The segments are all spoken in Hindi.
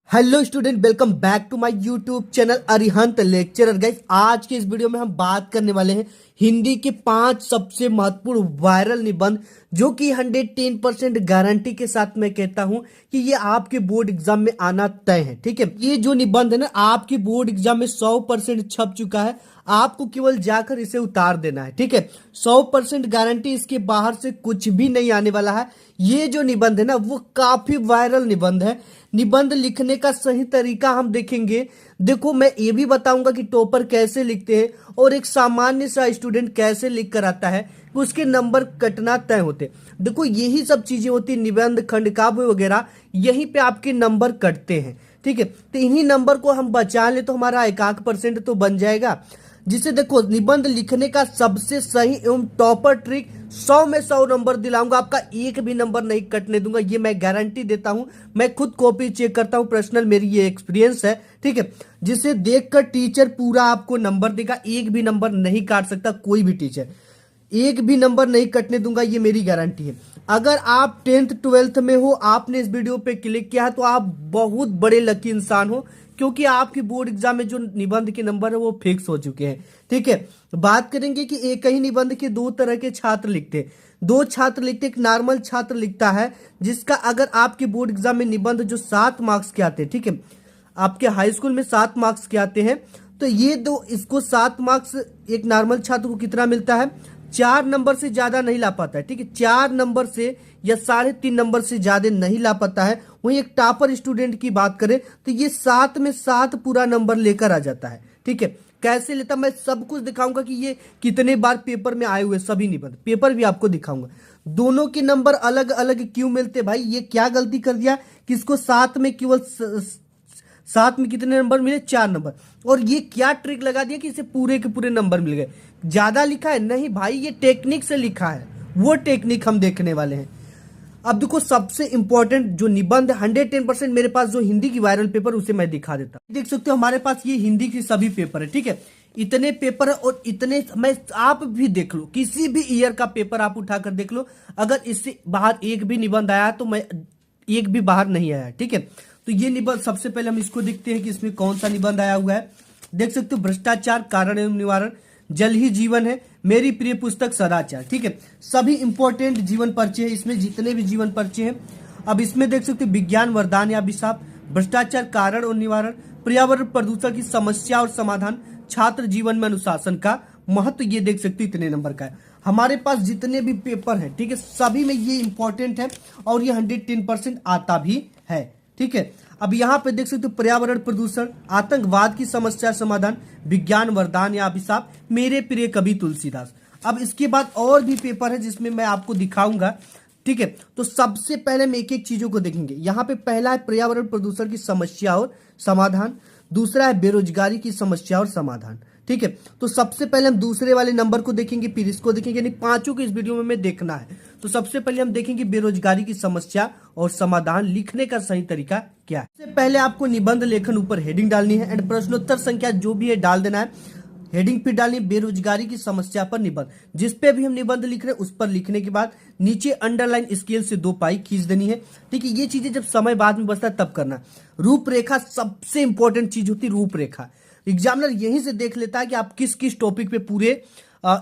Hello student, welcome back to my YouTube channel Arihant lecturer. Guys, आज के इस वीडियो में हम बात करने वाले हैं हिंदी के 5 सबसे महत्वपूर्ण वायरल निबंध, जो कि 110% गारंटी के साथ मैं कहता हूं कि ये आपके बोर्ड एग्जाम में आना तय है। ठीक है, ये जो निबंध है ना, आपके बोर्ड एग्जाम में 100% छप चुका है। आपको केवल जाकर इसे उतार देना है। ठीक है, 100% गारंटी, इसके बाहर से कुछ भी नहीं आने वाला है। ये जो निबंध है ना, वो काफी वायरल निबंध है। निबंध लिखने का सही तरीका हम देखेंगे। देखो, मैं ये भी बताऊंगा कि टॉपर कैसे लिखते हैं और एक सामान्य सा स्टूडेंट कैसे लिख कर आता है, कि उसके नंबर कटना तय होते। देखो, यही सब चीजें होती, निबंध, खंड काव्य वगैरह, यहीं पे आपके नंबर कटते हैं। ठीक है, तो इन्हीं नंबर को हम बचा ले तो हमारा 1% तो बन जाएगा। जिसे देखो, निबंध लिखने का सबसे सही एवं टॉपर ट्रिक, 100 में 100 नंबर दिलाऊंगा, आपका एक भी नंबर नहीं कटने दूंगा, ये मैं गारंटी देता हूं। मैं खुद कॉपी चेक करता हूं, पर्सनल मेरी ये एक्सपीरियंस है। ठीक है, जिसे देखकर टीचर पूरा आपको नंबर देगा, एक भी नंबर नहीं काट सकता कोई भी टीचर, एक भी नंबर नहीं कटने दूंगा, ये मेरी गारंटी है। अगर आप 10th 12th में हो, आपने इस वीडियो पे क्लिक किया है, तो आप बहुत बड़े लकी इंसान हो, क्योंकि आपके बोर्ड एग्जाम में जो निबंध के नंबर है वो फिक्स हो चुके हैं। ठीक है, बात करेंगे कि एक ही निबंध के दो तरह के छात्र लिखते हैं। दो छात्र लिखते, एक नॉर्मल छात्र लिखता है, जिसका अगर आपके बोर्ड एग्जाम में निबंध जो 7 मार्क्स के आते हैं, ठीक है, आपके हाई स्कूल में 7 मार्क्स के आते हैं, तो ये दो, इसको 7 मार्क्स एक नॉर्मल छात्र को कितना मिलता है, 4 नंबर से ज्यादा नहीं ला पाता है। ठीक है, 4 नंबर से या 3.5 नंबर से ज्यादा नहीं ला पाता है। वहीं एक टॉपर स्टूडेंट की बात करें तो ये 7 में 7 पूरा नंबर लेकर आ जाता है। ठीक है, कैसे लेता, मैं सब कुछ दिखाऊंगा कि ये कितने बार पेपर में आए हुए सभी निबंध, पेपर भी आपको दिखाऊंगा। दोनों के नंबर अलग अलग क्यों मिलते भाई, ये क्या गलती कर दिया कि इसको 7 में केवल 7 में कितने नंबर मिले, 4 नंबर, और ये क्या ट्रिक लगा दिया कि इसे पूरे के पूरे नंबर मिल गए। ज्यादा लिखा है नहीं भाई, ये टेक्निक से लिखा है, वो टेक्निक हम देखने वाले हैं। अब देखो, सबसे इंपॉर्टेंट जो निबंध 110% मेरे पास जो हिंदी की वायरल पेपर, उसे मैं दिखा देता हूं। देख सकते हो हमारे पास ये हिंदी की सभी पेपर है। ठीक है, इतने पेपर है और इतने, मैं आप भी देख लो, किसी भी ईयर का पेपर आप उठाकर देख लो, अगर इससे बाहर एक भी निबंध आया तो मैं, एक भी बाहर नहीं आया। ठीक है, तो ये निबंध, सबसे पहले हम इसको देखते हैं कि इसमें कौन सा निबंध आया हुआ है। देख सकते हो, भ्रष्टाचार कारण एवं निवारण, जल ही जीवन है, मेरी प्रिय पुस्तक सदाचार। ठीक है, सभी इंपॉर्टेंट जीवन परिचय है इसमें, जितने भी जीवन परिचय हैं। अब इसमें देख सकते हो, विज्ञान वरदान या अभिशाप, भ्रष्टाचार कारण और निवारण, पर्यावरण प्रदूषण की समस्या और समाधान, छात्र जीवन में अनुशासन का महत्व, ये देख सकते हो इतने नंबर का है। हमारे पास जितने भी पेपर हैं, ठीक है, सभी में ये इंपॉर्टेंट है और ये 110% आता भी है। ठीक है, अब यहाँ पे देख सकते हो, पर्यावरण प्रदूषण, आतंकवाद की समस्या समाधान, विज्ञान वरदान या अभिशाप, मेरे प्रिय कवि तुलसीदास। अब इसके बाद और भी पेपर है जिसमें मैं आपको दिखाऊंगा। ठीक है, तो सबसे पहले हम एक एक चीजों को देखेंगे। यहाँ पे पहला है पर्यावरण प्रदूषण की समस्या और समाधान, दूसरा है बेरोजगारी की समस्या और समाधान। ठीक है, तो सबसे पहले हम दूसरे वाले नंबर को देखेंगे, फिर इसको देखेंगे, यानी पांचों को इस वीडियो में हमें देखना है। तो सबसे पहले हम देखेंगे बेरोजगारी की समस्या और समाधान लिखने का सही तरीका क्या है। सबसे पहले आपको निबंध लेखन ऊपर हेडिंग डालनी है एंड प्रश्नोत्तर संख्या जो भी है डाल देना है। हेडिंग फिर डालनी बेरोजगारी की समस्या पर निबंध, जिस पे भी हम निबंध लिख रहे हैं उस पर लिखने के बाद नीचे अंडरलाइन स्केल से 2 पाई खींच देनी है। ठीक है, ये चीजें जब समय बाद में बचता है तब करना। रूपरेखा सबसे इंपॉर्टेंट चीज होती है, रूपरेखा। एग्जामिनर यहीं से देख लेता है कि आप किस किस टॉपिक पे पूरे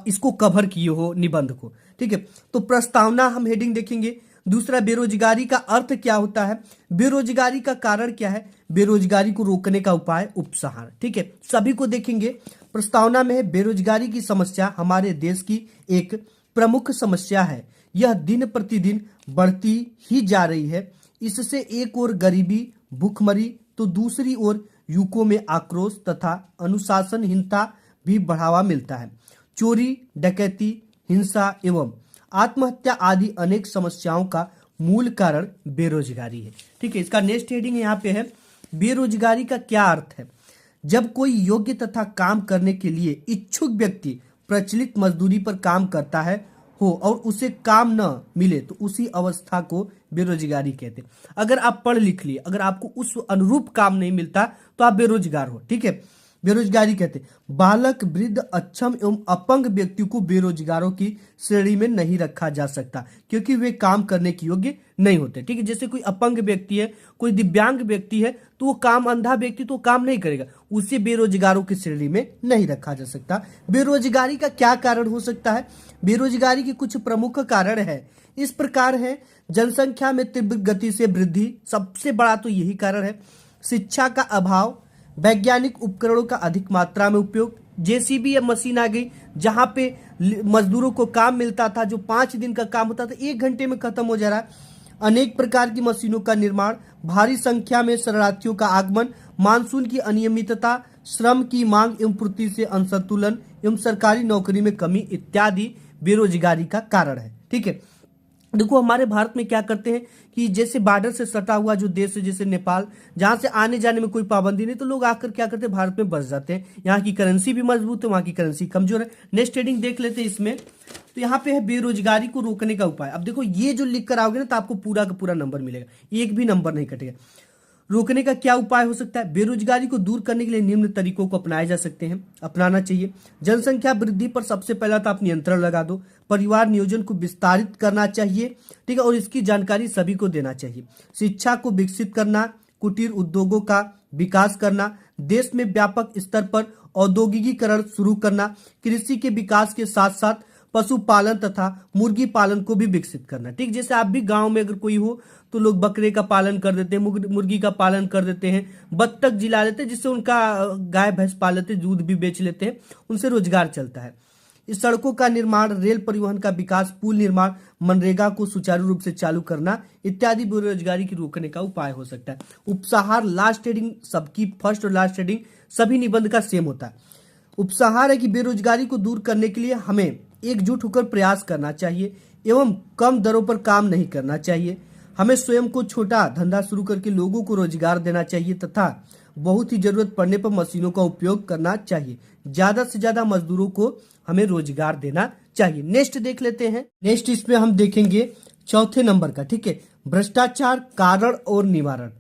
इसको कवर किए हो निबंध को। ठीक है, तो प्रस्तावना हम हेडिंग देखेंगे। दूसरा, बेरोजगारी का अर्थ क्या होता है, बेरोजगारी का कारण क्या है, बेरोजगारी को रोकने का उपाय, उपसंहार। ठीक है, सभी को देखेंगे। प्रस्तावना में है, बेरोजगारी की समस्या हमारे देश की एक प्रमुख समस्या है, यह दिन प्रतिदिन बढ़ती ही जा रही है। इससे एक ओर गरीबी, भूखमरी, तो दूसरी ओर युवकों में आक्रोश तथा अनुशासनहीनता भी बढ़ावा मिलता है। चोरी, डकैती, हिंसा एवं आत्महत्या आदि अनेक समस्याओं का मूल कारण बेरोजगारी है। ठीक है, इसका नेक्स्ट हेडिंग यहाँ पे है, बेरोजगारी का क्या अर्थ है, जब कोई योग्य तथा काम करने के लिए इच्छुक व्यक्ति प्रचलित मजदूरी पर काम करता है हो और उसे काम न मिले तो उसी अवस्था को बेरोजगारी कहते हैं। अगर आप पढ़ लिख लिए, अगर आपको उस अनुरूप काम नहीं मिलता तो आप बेरोजगार हो। ठीक है, बेरोजगारी कहते हैं बालक, वृद्ध, अक्षम एवं अपंग व्यक्ति को बेरोजगारों की श्रेणी में नहीं रखा जा सकता क्योंकि वे काम करने के योग्य नहीं होते। ठीक है, जैसे कोई अपंग व्यक्ति है, कोई दिव्यांग व्यक्ति है, तो वो काम, अंधा व्यक्ति तो काम नहीं करेगा, उसे बेरोजगारों की श्रेणी में नहीं रखा जा सकता। बेरोजगारी का क्या कारण हो सकता है? बेरोजगारी के कुछ प्रमुख कारण है, इस प्रकार है। जनसंख्या में तीव्र गति से वृद्धि, सबसे बड़ा तो यही कारण है। शिक्षा का अभाव, वैज्ञानिक उपकरणों का अधिक मात्रा में उपयोग, जेसीबी या मशीन आ गई जहां पे मजदूरों को काम मिलता था, जो 5 दिन का काम होता था 1 घंटे में खत्म हो जा रहा है। अनेक प्रकार की मशीनों का निर्माण, भारी संख्या में शरणार्थियों का आगमन, मानसून की अनियमितता, श्रम की मांग एवं पूर्ति से असंतुलन एवं सरकारी नौकरी में कमी इत्यादि बेरोजगारी का कारण है। ठीक है, देखो हमारे भारत में क्या करते हैं कि जैसे बॉर्डर से सटा हुआ जो देश है, जैसे नेपाल, जहां से आने जाने में कोई पाबंदी नहीं, तो लोग आकर क्या करते हैं, भारत में बस जाते हैं। यहाँ की करेंसी भी मजबूत है, वहां की करेंसी कमजोर है। नेक्स्ट हेडिंग देख लेते हैं इसमें, तो यहाँ पे है बेरोजगारी को रोकने का उपाय। अब देखो ये जो लिख कर आओगे ना तो आपको पूरा का पूरा नंबर मिलेगा, एक भी नंबर नहीं कटेगा। रोकने का क्या उपाय हो सकता है? बेरोजगारी को दूर करने के लिए निम्न तरीकों को अपनाए जा सकते हैं, अपनाना चाहिए। जनसंख्या वृद्धि पर सबसे पहला तो आप नियंत्रण लगा दो। परिवार नियोजन को विस्तारित करना चाहिए, ठीक है, और इसकी जानकारी सभी को देना चाहिए। शिक्षा को विकसित करना, कुटीर उद्योगों का विकास करना, देश में व्यापक स्तर पर औद्योगिकीकरण शुरू करना, कृषि के विकास के साथ साथ पशुपालन तथा मुर्गी पालन को भी विकसित करना। ठीक, जैसे आप भी गांव में अगर कोई हो तो लोग बकरे का पालन कर देते हैं, मुर्गी का पालन कर देते हैं, बत्तख जिला लेते हैं, जिससे उनका गाय भैंस पाल लेते हैं, दूध भी बेच लेते हैं, उनसे रोजगार चलता है। इस सड़कों का निर्माण, रेल परिवहन का विकास, पुल निर्माण, मनरेगा को सुचारू रूप से चालू करना इत्यादि बेरोजगारी की रोकने का उपाय हो सकता है। उपसंहार, लास्ट हेडिंग सबकी फर्स्ट और लास्ट हेडिंग सभी निबंध का सेम होता है। उपसंहार है कि बेरोजगारी को दूर करने के लिए हमें एकजुट होकर प्रयास करना चाहिए एवं कम दरों पर काम नहीं करना चाहिए। हमें स्वयं को छोटा धंधा शुरू करके लोगों को रोजगार देना चाहिए तथा बहुत ही जरूरत पड़ने पर मशीनों का उपयोग करना चाहिए। ज्यादा से ज्यादा मजदूरों को हमें रोजगार देना चाहिए। नेक्स्ट देख लेते हैं। नेक्स्ट इसमें हम देखेंगे चौथे नंबर का। ठीक है, भ्रष्टाचार कारण और निवारण।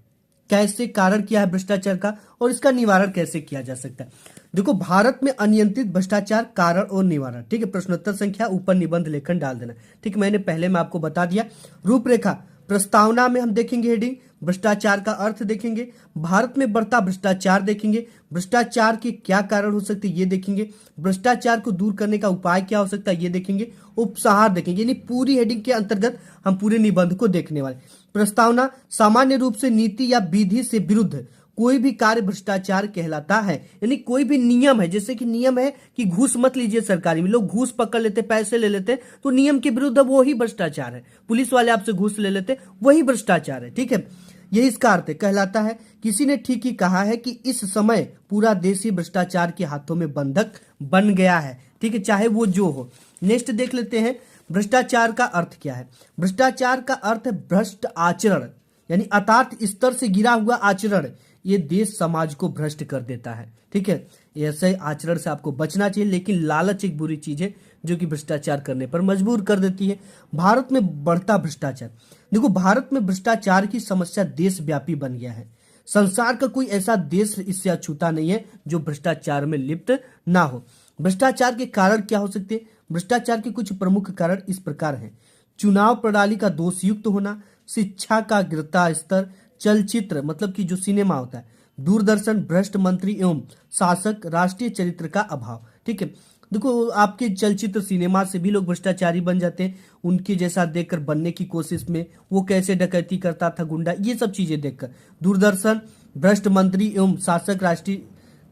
कैसे कारण क्या है भ्रष्टाचार का और इसका निवारण कैसे किया जा सकता है? देखो, भारत में अनियंत्रित भ्रष्टाचार कारण और निवारण। ठीक है, प्रश्नोत्तर संख्या ऊपर निबंध लेखन डाल देना। ठीक, मैंने पहले में आपको बता दिया। रूपरेखा, प्रस्तावना में हम देखेंगे हेडिंग, भ्रष्टाचार का अर्थ देखेंगे, भारत में बढ़ता भ्रष्टाचार देखेंगे, भ्रष्टाचार के क्या कारण हो सकते हैं ये देखेंगे, भ्रष्टाचार को दूर करने का उपाय क्या हो सकता है ये देखेंगे, उपसंहार देखेंगे। यानी पूरी हेडिंग के अंतर्गत हम पूरे निबंध को देखने वाले। प्रस्तावना, सामान्य रूप से नीति या विधि से विरुद्ध कोई भी कार्य भ्रष्टाचार कहलाता है। यानी कोई भी नियम है, जैसे कि नियम है कि घूस मत लीजिए सरकारी में, लोग घूस पकड़ लेते, पैसे ले लेते, तो नियम के विरुद्ध वो ही भ्रष्टाचार है। पुलिस वाले आपसे घूस ले लेते, वही भ्रष्टाचार है। ठीक है, यही इसका अर्थ है, कहलाता है। किसी ने ठीक ही कहा है कि इस समय पूरा देश ही भ्रष्टाचार के हाथों में बंधक बन गया है। ठीक है, चाहे वो जो हो। नेक्स्ट देख लेते हैं, भ्रष्टाचार का अर्थ क्या है? भ्रष्टाचार का अर्थ है भ्रष्ट आचरण, यानी अर्थात स्तर से गिरा हुआ आचरण। ये देश समाज को भ्रष्ट कर देता है। ठीक है, ऐसे आचरण से आपको बचना चाहिए, लेकिन लालच एक बुरी चीज है जो कि भ्रष्टाचार करने पर मजबूर कर देती है। भारत में बढ़ता भ्रष्टाचार। देखो, भारत में भ्रष्टाचार की समस्या देशव्यापी बन गया है। संसार का कोई ऐसा देश इससे अछूता नहीं है जो भ्रष्टाचार में लिप्त ना हो। भ्रष्टाचार के कारण क्या हो सकते हैं? भ्रष्टाचार के कुछ प्रमुख कारण इस प्रकार हैं। चुनाव प्रणाली का दोषयुक्त होना, शिक्षा का गिरता स्तर, चलचित्र मतलब कि जो सिनेमा होता है, दूरदर्शन, भ्रष्ट मंत्री एवं शासक, राष्ट्रीय चरित्र का अभाव। ठीक है, देखो आपके चलचित्र सिनेमा से भी लोग भ्रष्टाचारी बन जाते हैं, उनके जैसा देखकर बनने की कोशिश में, वो कैसे डकैती करता था, गुंडा, ये सब चीजें देखकर। दूरदर्शन, भ्रष्ट मंत्री एवं शासक, राष्ट्रीय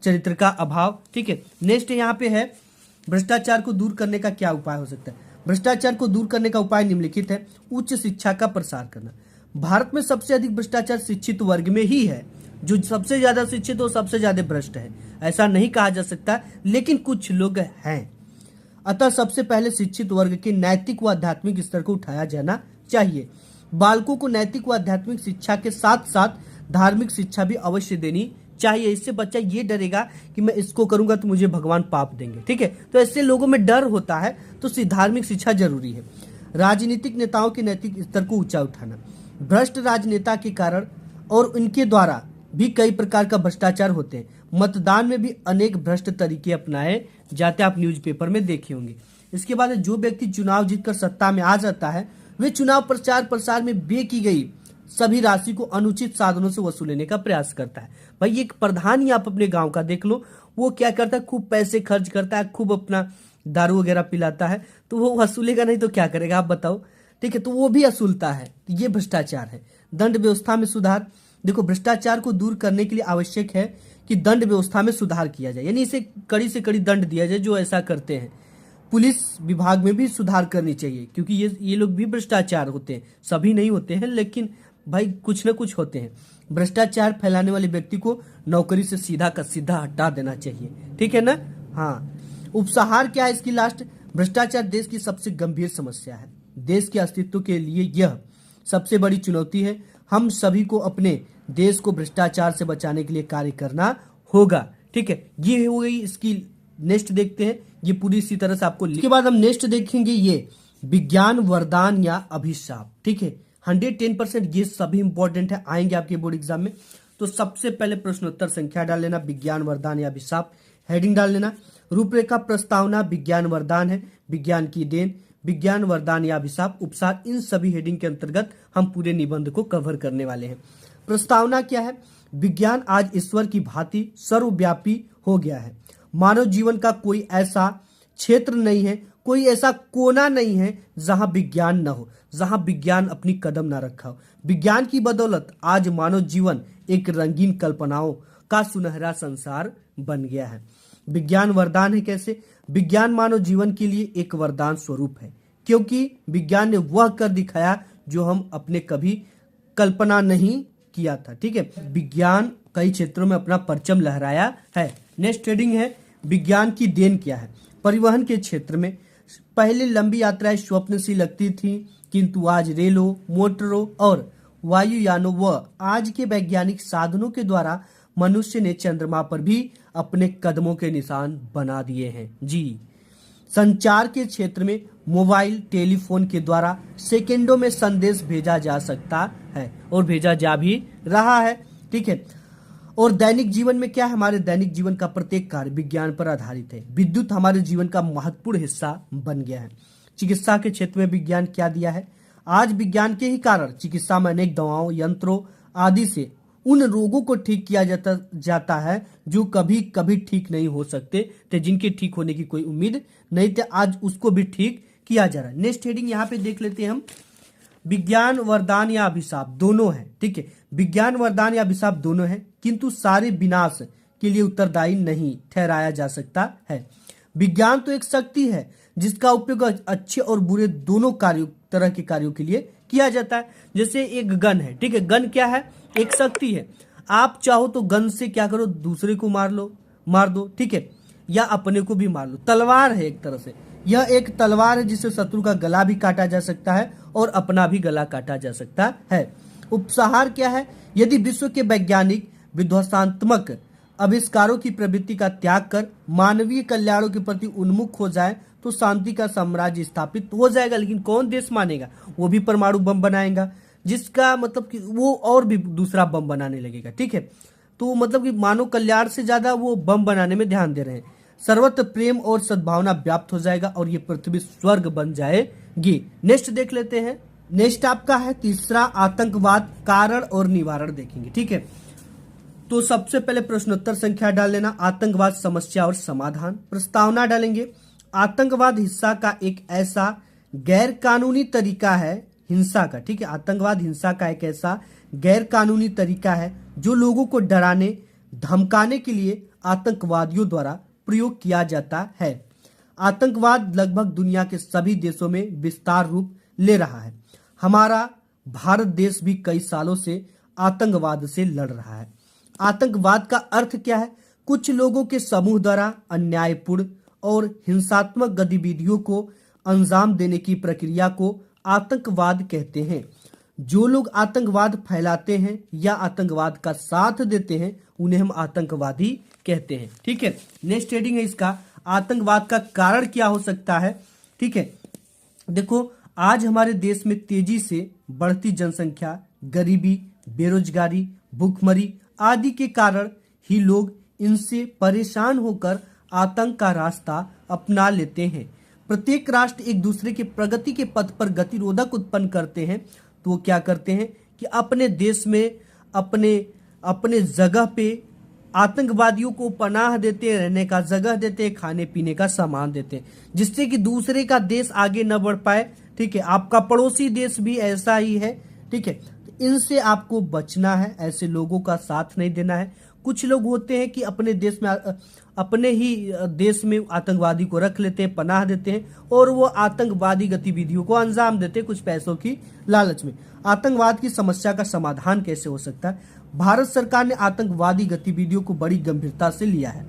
चरित्र का अभाव। ठीक है, नेक्स्ट यहाँ पे है भ्रष्टाचार को दूर करने का क्या उपाय हो सकता है? भ्रष्टाचार को दूर करने का उपाय निम्नलिखित है। उच्च शिक्षा का प्रसार करना। भारत में सबसे अधिक भ्रष्टाचार शिक्षित वर्ग में ही है। जो सबसे ज्यादा शिक्षित हो सबसे ज्यादा भ्रष्ट है, ऐसा नहीं कहा जा सकता, लेकिन कुछ लोग हैं। अतः सबसे पहले शिक्षित वर्ग के नैतिक व आध्यात्मिक स्तर को उठाया जाना चाहिए। बालकों को नैतिक व आध्यात्मिक शिक्षा के साथ साथ धार्मिक शिक्षा भी अवश्य देनी चाहिए। इससे बच्चा ये डरेगा कि मैं इसको करूंगा तो मुझे भगवान पाप देंगे। ठीक है, तो ऐसे लोगों में डर होता है, तो धार्मिक शिक्षा जरूरी है। राजनीतिक नेताओं के नैतिक स्तर को ऊंचा उठाना। भ्रष्ट राजनेता के कारण और उनके द्वारा भी कई प्रकार का भ्रष्टाचार होते हैं। मतदान में भी अनेक भ्रष्ट तरीके अपनाए जाते हैं, आप न्यूज़पेपर में देखे होंगे। इसके बाद जो व्यक्ति चुनाव जीतकर सत्ता में आ जाता है वे चुनाव प्रचार प्रसार में व्यय की गई सभी राशि को अनुचित साधनों से वसूलने का प्रयास करता है। भाई एक प्रधान ही आप अपने गांव का देख लो, वो क्या करता है, खूब पैसे खर्च करता है, खूब अपना दारू वगैरह पिलाता है, तो वो वसूलेगा नहीं तो क्या करेगा आप बताओ। ठीक है, तो वो भी वसूलता है, ये भ्रष्टाचार है। दंड व्यवस्था में सुधार, देखो भ्रष्टाचार को दूर करने के लिए आवश्यक है कि दंड व्यवस्था में सुधार किया जाए, यानी इसे कड़ी से कड़ी दंड दिया जाए जो ऐसा करते हैं। पुलिस विभाग में भी सुधार करनी चाहिए, क्योंकि ये लोग भी भ्रष्टाचार होते हैं, सभी नहीं होते हैं लेकिन भाई कुछ ना कुछ होते हैं। भ्रष्टाचार फैलाने वाले व्यक्ति को नौकरी से सीधा का सीधा हटा देना चाहिए, ठीक है ना। हाँ, उपसंहार क्या है इसकी लास्ट, भ्रष्टाचार देश की सबसे गंभीर समस्या है। देश के अस्तित्व के लिए यह सबसे बड़ी चुनौती है। हम सभी को अपने देश को भ्रष्टाचार से बचाने के लिए कार्य करना होगा, ठीक है। ये हो गई इसकी, नेक्स्ट देखते हैं, ये पूरी इसी तरह से आपको। इसके बाद हम नेक्स्ट देखेंगे ये विज्ञान वरदान या अभिशाप, ठीक है। 110% ये सभी इंपॉर्टेंट है, आएंगे आपके बोर्ड एग्जाम में। तो सबसे पहले प्रश्नोत्तर संख्या डाल लेना, विज्ञान वरदान या अभिशाप, हेडिंग डाल लेना। रूपरेखा प्रस्तावना, विज्ञान वरदान है, विज्ञान की देन, विज्ञान वरदान या अभिशाप, उपसार, इन सभी हेडिंग के अंतर्गत हम पूरे निबंध को कवर करने वाले हैं। प्रस्तावना क्या है, विज्ञान आज ईश्वर की भांति सर्वव्यापी हो गया है। मानव जीवन का कोई ऐसा क्षेत्र नहीं है, कोई ऐसा कोना नहीं है जहां विज्ञान न हो, जहां विज्ञान अपनी कदम न रखा हो। विज्ञान की बदौलत आज मानव जीवन एक रंगीन कल्पनाओं का सुनहरा संसार बन गया है। विज्ञान वरदान है कैसे, विज्ञान मानव जीवन के लिए एक वरदान स्वरूप है, क्योंकि विज्ञान ने वह कर दिखाया जो हम अपने कभी कल्पना नहीं किया था, ठीक है। विज्ञान कई क्षेत्रों में अपना परचम लहराया है। नेक्स्ट हेडिंग है विज्ञान की देन क्या है। परिवहन के क्षेत्र में पहले लंबी यात्राएं स्वप्न सी लगती थी, किंतु आज रेलों, मोटरों और वायुयानों व आज के वैज्ञानिक साधनों के द्वारा मनुष्य ने चंद्रमा पर भी अपने कदमों के निशान बना दिए हैं। जी, संचार के क्षेत्र में मोबाइल टेलीफोन के द्वारा सेकेंडों में संदेश भेजा जा सकता है और भेजा जा भी रहा है, ठीक है। और दैनिक जीवन में क्या है, हमारे दैनिक जीवन का प्रत्येक कार्य विज्ञान पर आधारित है। विद्युत हमारे जीवन का महत्वपूर्ण हिस्सा बन गया है। चिकित्सा के क्षेत्र में विज्ञान क्या दिया है, आज विज्ञान के ही कारण चिकित्सा में अनेक दवाओं, यंत्रों आदि से उन रोगों को ठीक किया जाता है जो कभी कभी ठीक नहीं हो सकते थे, जिनके ठीक होने की कोई उम्मीद नहीं थे, आज उसको भी ठीक किया जा रहा है। नेक्स्ट हेडिंग यहाँ पे देख लेते हैं हम, विज्ञान वरदान या अभिशाप दोनों है, ठीक है। विज्ञान वरदान या अभिशाप दोनों है, किंतु सारे विनाश के लिए उत्तरदायी नहीं ठहराया जा सकता है। विज्ञान तो एक शक्ति है जिसका उपयोग अच्छे और बुरे दोनों तरह के कार्यों के लिए किया जाता है। जैसे एक गन है, ठीक है, गन क्या है, एक शक्ति है। आप चाहो तो गन से क्या करो, दूसरे को मार दो, ठीक है, या अपने को भी मार लो। तलवार है एक तरह से, यह एक तलवार है जिससे शत्रु का गला भी काटा जा सकता है और अपना भी गला काटा जा सकता है। उपसंहार क्या है, यदि विश्व के वैज्ञानिक विध्वंसात्मक आविष्कारों की प्रवृत्ति का त्याग कर मानवीय कल्याणों के प्रति उन्मुख हो जाए तो शांति का साम्राज्य स्थापित हो जाएगा। लेकिन कौन देश मानेगा, वो भी परमाणु बम बनाएगा, जिसका मतलब कि वो और भी दूसरा बम बनाने लगेगा, ठीक है। तो मतलब कि मानव कल्याण से ज्यादा वो बम बनाने में ध्यान दे रहे हैं। सर्वत्र प्रेम और सद्भावना व्याप्त हो जाएगा और ये पृथ्वी स्वर्ग बन जाएगी। नेक्स्ट देख लेते हैं, नेक्स्ट आपका है तीसरा, आतंकवाद कारण और निवारण देखेंगे, ठीक है। तो सबसे पहले प्रश्नोत्तर संख्या डाल लेना, आतंकवाद समस्या और समाधान। प्रस्तावना डालेंगे, आतंकवाद हिंसा का एक ऐसा गैर कानूनी तरीका है, हिंसा का, ठीक है, आतंकवाद हिंसा का एक ऐसा गैर कानूनी तरीका है जो लोगों को डराने धमकाने के लिए आतंकवादियों द्वारा प्रयोग किया जाता है। आतंकवाद लगभग दुनिया के सभी देशों में विस्तार रूप ले रहा है। हमारा भारत देश भी कई सालों से आतंकवाद से लड़ रहा है। आतंकवाद का अर्थ क्या है, कुछ लोगों के समूह द्वारा अन्यायपूर्ण और हिंसात्मक गतिविधियों को अंजाम देने की प्रक्रिया को आतंकवाद कहते हैं। जो लोग आतंकवाद फैलाते हैं या आतंकवाद का साथ देते हैं उन्हें हम आतंकवादी कहते हैं, ठीक है। नेक्स्ट हेडिंग है इसका, आतंकवाद का कारण क्या हो सकता है, ठीक है। देखो, आज हमारे देश में तेजी से बढ़ती जनसंख्या, गरीबी, बेरोजगारी, भूखमरी आदि के कारण ही लोग इनसे परेशान होकर आतंक का रास्ता अपना लेते हैं। प्रत्येक राष्ट्र एक दूसरे के प्रगति के पथ पर गतिरोधक उत्पन्न करते हैं, तो वो क्या करते हैं कि अपने देश में अपने अपने जगह पे आतंकवादियों को पनाह देते हैं, रहने का जगह देते हैं, खाने पीने का सामान देते हैं, जिससे कि दूसरे का देश आगे न बढ़ पाए। ठीक है, आपका पड़ोसी देश भी ऐसा ही है। ठीक है, तो इनसे आपको बचना है, ऐसे लोगों का साथ नहीं देना है। कुछ लोग होते हैं कि अपने ही देश में आतंकवादी को रख लेते हैं, पनाह देते हैं और वो आतंकवादी गतिविधियों को अंजाम देते हैं कुछ पैसों की लालच में। आतंकवाद की समस्या का समाधान कैसे हो सकता है? भारत सरकार ने आतंकवादी गतिविधियों को बड़ी गंभीरता से लिया है।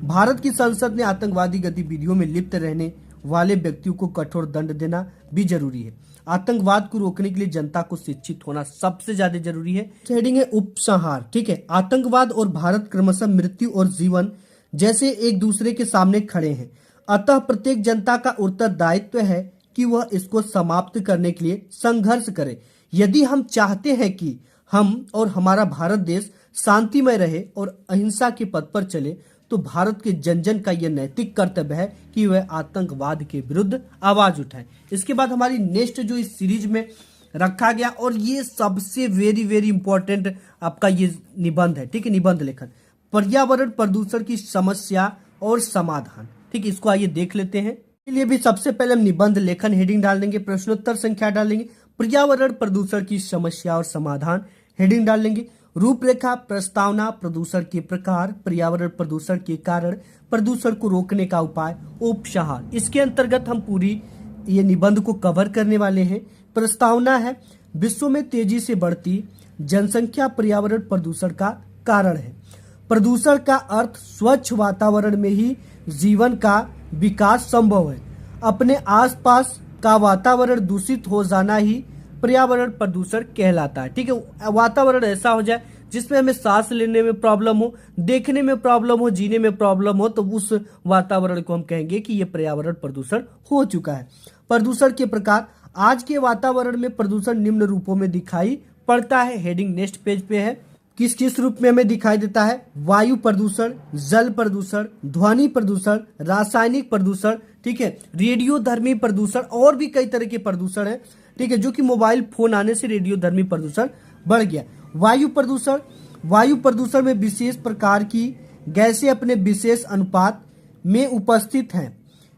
भारत की संसद ने आतंकवादी गतिविधियों में लिप्त रहने वाले व्यक्तियों को कठोर दंड देना भी जरूरी है। आतंकवाद को रोकने के लिए जनता को शिक्षित होना सबसे ज्यादा जरूरी है। हेडिंग है उपसंहार। ठीक है, आतंकवाद और भारत क्रमशः मृत्यु और जीवन जैसे एक दूसरे के सामने खड़े हैं, अतः प्रत्येक जनता का उत्तरदायित्व है कि वह इसको समाप्त करने के लिए संघर्ष करे। यदि हम चाहते हैं कि हम और हमारा भारत देश शांतिमय रहे और अहिंसा के पथ पर चले, तो भारत के जन जन का यह नैतिक कर्तव्य है कि वह आतंकवाद के विरुद्ध आवाज उठाए। इसके बाद हमारी नेक्स्ट जो इस सीरीज में रखा गया, और ये सबसे वेरी वेरी इंपॉर्टेंट आपका ये निबंध है। ठीक है, निबंध लेखन, पर्यावरण प्रदूषण की समस्या और समाधान। ठीक है, इसको आइए देख लेते हैं। इसके लिए भी सबसे पहले हम निबंध लेखन हेडिंग डाल देंगे, प्रश्नोत्तर संख्या डालेंगे, पर्यावरण प्रदूषण की समस्या और समाधान हेडिंग डाल लेंगे, रूपरेखा, प्रस्तावना, प्रदूषण के प्रकार, पर्यावरण प्रदूषण के कारण, प्रदूषण को रोकने का उपाय, उपसंहार। इसके अंतर्गत हम पूरी ये निबंध को कवर करने वाले हैं। प्रस्तावना है, विश्व में तेजी से बढ़ती जनसंख्या पर्यावरण प्रदूषण का कारण है। प्रदूषण का अर्थ स्वच्छ वातावरण में ही जीवन का विकास संभव है। अपने आसपास का वातावरण दूषित हो जाना ही पर्यावरण प्रदूषण कहलाता है। ठीक है, वातावरण ऐसा हो जाए जिसमें हमें सांस लेने में प्रॉब्लम हो, देखने में प्रॉब्लम हो, जीने में प्रॉब्लम हो, तो उस वातावरण को हम कहेंगे कि यह पर्यावरण प्रदूषण हो चुका है। प्रदूषण के प्रकार, आज के वातावरण में प्रदूषण निम्न रूपों में दिखाई पड़ता है। हेडिंग नेक्स्ट पेज पे है। किस किस रूप में हमें दिखाई देता है? वायु प्रदूषण, जल प्रदूषण, ध्वनि प्रदूषण, रासायनिक प्रदूषण, ठीक है, रेडियोधर्मी प्रदूषण, और भी कई तरह के प्रदूषण है। ठीक है, जो कि मोबाइल फोन आने से रेडियोधर्मी प्रदूषण बढ़ गया। वायु प्रदूषण, वायु प्रदूषण में विशेष प्रकार की गैसें अपने विशेष अनुपात में उपस्थित हैं।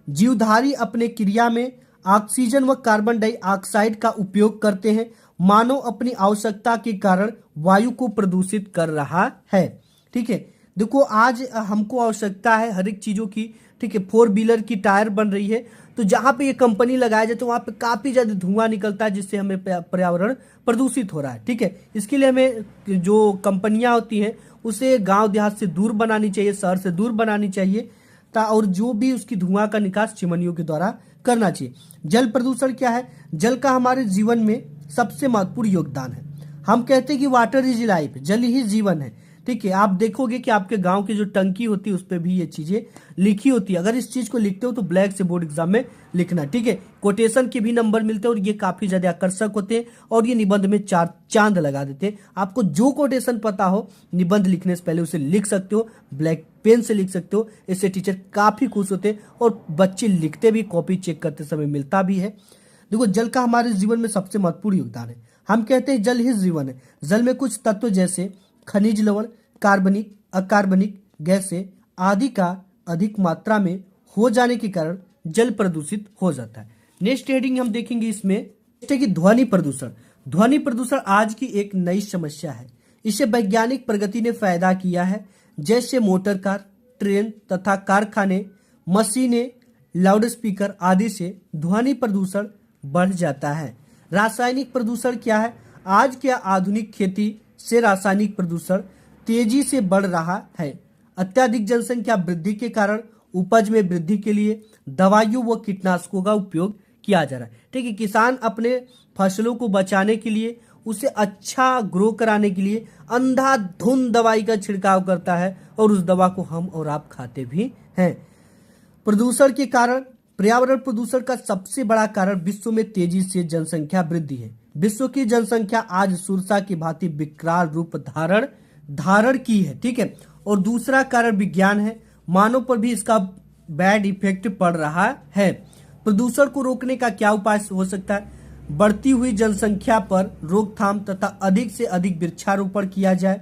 जीवधारी अपने क्रिया में ऑक्सीजन व कार्बन डाइऑक्साइड का उपयोग करते हैं। मानव अपनी आवश्यकता के कारण वायु को प्रदूषित कर रहा है। ठीक है, देखो आज हमको आवश्यकता है हर एक चीजों की। ठीक है, 4 व्हीलर की टायर बन रही है, तो जहां पे ये कंपनी लगाया जाए तो वहां पे काफी ज्यादा धुआं निकलता है, जिससे हमें पर्यावरण प्रदूषित हो रहा है। ठीक है, इसके लिए हमें जो कंपनियां होती हैं उसे गांव देहात से दूर बनानी चाहिए, शहर से दूर बनानी चाहिए, और जो भी उसकी धुआं का निकास चिमनियों के द्वारा करना चाहिए। जल प्रदूषण क्या है? जल का हमारे जीवन में सबसे महत्वपूर्ण योगदान है। हम कहते हैं कि वाटर इज लाइफ, जल ही जीवन है। ठीक है, आप देखोगे कि आपके गांव की जो टंकी होती है उस पर भी ये चीजें लिखी होती है। अगर इस चीज को लिखते हो तो ब्लैक से बोर्ड एग्जाम में लिखना। ठीक है, कोटेशन के भी नंबर मिलते हैं और ये काफी ज्यादा आकर्षक होते हैं और ये निबंध में 4 चांद लगा देते हैं। आपको जो कोटेशन पता हो निबंध लिखने से पहले उसे लिख सकते हो, ब्लैक पेन से लिख सकते हो। इससे टीचर काफी खुश होते हैं और बच्चे लिखते भी, कॉपी चेक करते समय मिलता भी है। देखो, जल का हमारे जीवन में सबसे महत्वपूर्ण योगदान है। हम कहते हैं जल ही जीवन है। जल में कुछ तत्व जैसे खनिज लवण, कार्बनिक, अकार्बनिक गैसें आदि का अधिक मात्रा में हो जाने के कारण जल प्रदूषित हो जाता है। नेक्स्ट हेडिंग हम देखेंगे इसमें है कि ध्वनि प्रदूषण। ध्वनि प्रदूषण आज की एक नई समस्या है। इसे वैज्ञानिक प्रगति ने फायदा किया है, जैसे मोटर कार, ट्रेन तथा कारखाने, मशीनें, लाउडस्पीकर आदि से ध्वनि प्रदूषण बढ़ जाता है। रासायनिक प्रदूषण क्या है? आज के आधुनिक खेती से रासायनिक प्रदूषण तेजी से बढ़ रहा है। अत्यधिक जनसंख्या वृद्धि के कारण उपज में वृद्धि के लिए दवाइयों व कीटनाशकों का उपयोग किया जा रहा है। ठीक है, किसान अपने फसलों को बचाने के लिए, उसे अच्छा ग्रो कराने के लिए अंधाधुंध दवाई का छिड़काव करता है और उस दवा को हम और आप खाते भी हैं। प्रदूषण के कारण, पर्यावरण प्रदूषण का सबसे बड़ा कारण विश्व में तेजी से जनसंख्या वृद्धि है। विश्व की जनसंख्या आज सुरसा की भांति विकराल रूप धारण धारण की है, ठीक है। और दूसरा कारण विज्ञान है, मानव पर भी इसका बैड इफेक्ट पड़ रहा है। प्रदूषण को रोकने का क्या उपाय हो सकता है? बढ़ती हुई जनसंख्या पर रोकथाम तथा अधिक से अधिक वृक्षारोपण किया जाए,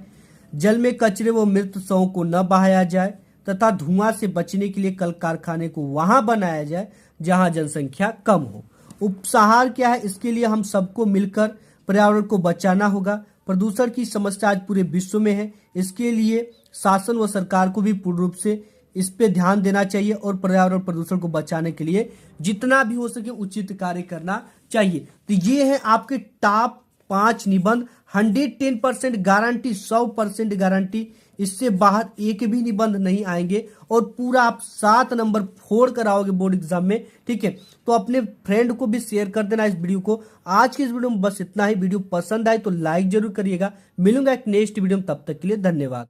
जल में कचरे व मृत शवों को न बहाया जाए तथा धुआं से बचने के लिए कल कारखाने को वहां बनाया जाए जहां जनसंख्या कम हो। उपसंहार क्या है? इसके लिए हम सबको मिलकर पर्यावरण को बचाना होगा। प्रदूषण की समस्या आज पूरे विश्व में है, इसके लिए शासन व सरकार को भी पूर्ण रूप से इस पे ध्यान देना चाहिए और पर्यावरण प्रदूषण को बचाने के लिए जितना भी हो सके उचित कार्य करना चाहिए। तो ये है आपके टॉप 5 निबंध, 110% गारंटी, 100% गारंटी, इससे बाहर एक भी निबंध नहीं आएंगे और पूरा आप 7 नंबर फोड़ कर आओगे बोर्ड एग्जाम में, ठीक है। तो अपने फ्रेंड को भी शेयर कर देना इस वीडियो को। आज की इस वीडियो में बस इतना ही। वीडियो पसंद आए तो लाइक जरूर करिएगा। मिलूंगा एक नेक्स्ट वीडियो में, तब तक के लिए धन्यवाद।